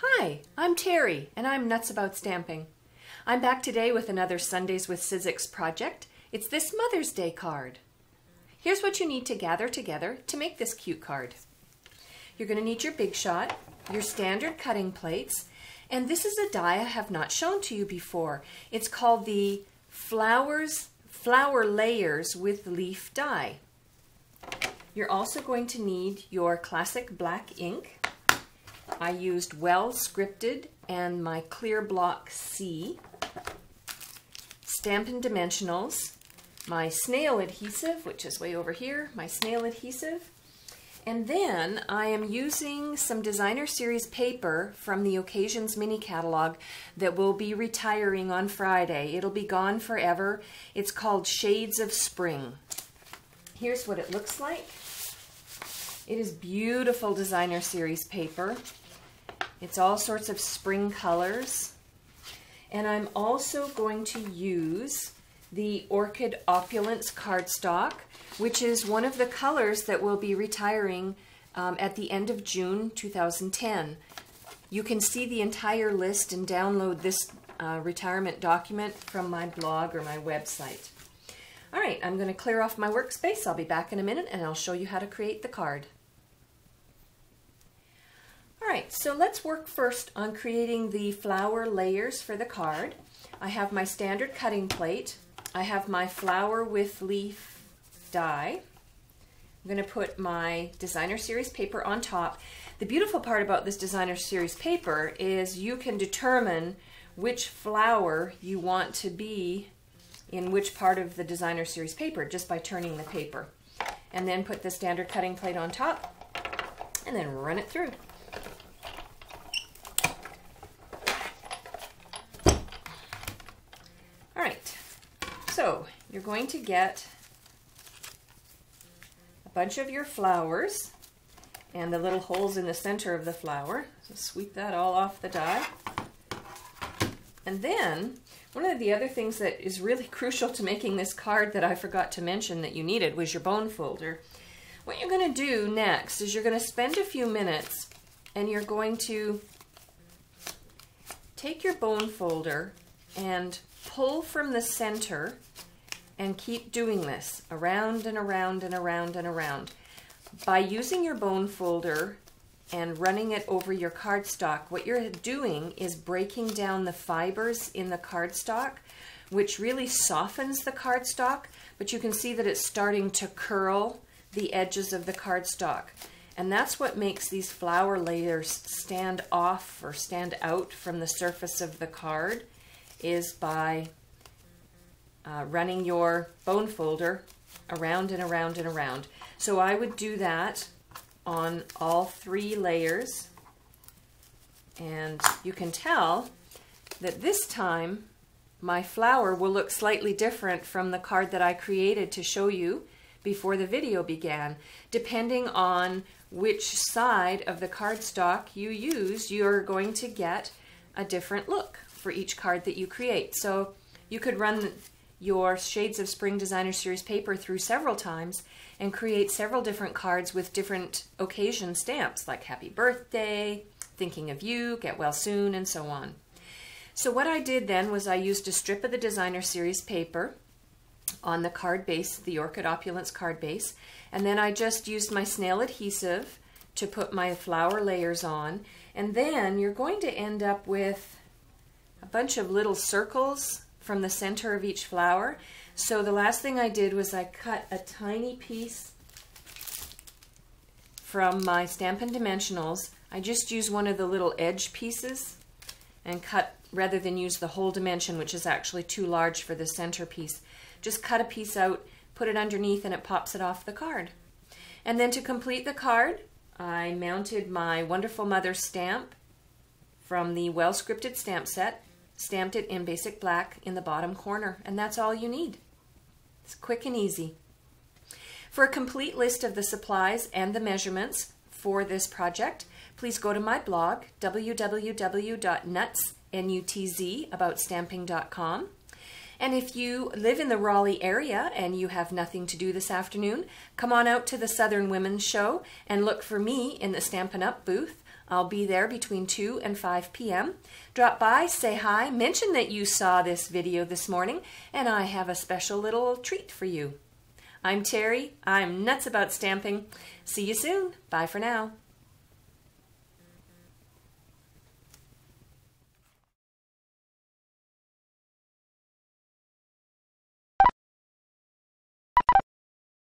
Hi, I'm Terry, and I'm nuts about stamping. I'm back today with another Sundays with Sizzix project. It's this Mother's Day card. Here's what you need to gather together to make this cute card. You're going to need your Big Shot, your standard cutting plates, and this is a die I have not shown to you before. It's called the Flower Layers with Leaf die. You're also going to need your classic black ink. I used Well Scripted and my Clear Block C, Stampin' Dimensionals, my snail adhesive, which is way over here, my snail adhesive, and then I am using some Designer Series paper from the Occasions mini catalog that will be retiring on Friday. It'll be gone forever. It's called Shades of Spring. Here's what it looks like. It is beautiful Designer Series paper. It's all sorts of spring colors. And I'm also going to use the Orchid Opulence cardstock, which is one of the colors that will be retiring at the end of June 2010. You can see the entire list and download this retirement document from my blog or my website. All right, I'm going to clear off my workspace. I'll be back in a minute and I'll show you how to create the card. All right, so let's work first on creating the flower layers for the card. I have my standard cutting plate. I have my flower with leaf die. I'm going to put my Designer Series paper on top. The beautiful part about this Designer Series paper is you can determine which flower you want to be in which part of the Designer Series paper just by turning the paper. And then put the standard cutting plate on top and then run it through. All right, so you're going to get a bunch of your flowers and the little holes in the center of the flower. So sweep that all off the die. And then one of the other things that is really crucial to making this card that I forgot to mention that you needed was your bone folder. What you're going to do next is you're going to spend a few minutes and you're going to take your bone folder and pull from the center and keep doing this around and around and around and around. By using your bone folder and running it over your cardstock, what you're doing is breaking down the fibers in the cardstock, which really softens the cardstock, but you can see that it's starting to curl the edges of the cardstock. And that's what makes these flower layers stand off or stand out from the surface of the card, is by running your bone folder around and around and around. So I would do that on all three layers, and you can tell that this time my flower will look slightly different from the card that I created to show you before the video began. Depending on which side of the cardstock you use, you're going to get a different look for each card that you create. So you could run your Shades of Spring Designer Series paper through several times and create several different cards with different occasion stamps like Happy Birthday, Thinking of You, Get Well Soon, and so on. So what I did then was I used a strip of the Designer Series paper on the card base, the Orchid Opulence card base, and then I just used my snail adhesive to put my flower layers on, and then you're going to end up with a bunch of little circles from the center of each flower. So the last thing I did was I cut a tiny piece from my Stampin' Dimensionals. I just used one of the little edge pieces and cut, rather than use the whole dimension, which is actually too large for the center piece. Just cut a piece out, put it underneath, and it pops it off the card. And then to complete the card, I mounted my Wonderful Mother stamp from the Well Scripted stamp set, stamped it in basic black in the bottom corner, and that's all you need. It's quick and easy. For a complete list of the supplies and the measurements for this project, please go to my blog, www.nutzaboutstamping.com. And if you live in the Raleigh area and you have nothing to do this afternoon, come on out to the Southern Women's Show and look for me in the Stampin' Up booth. I'll be there between 2 and 5 p.m. Drop by, say hi, mention that you saw this video this morning, and I have a special little treat for you. I'm Terry. I'm nuts about stamping. See you soon. Bye for now.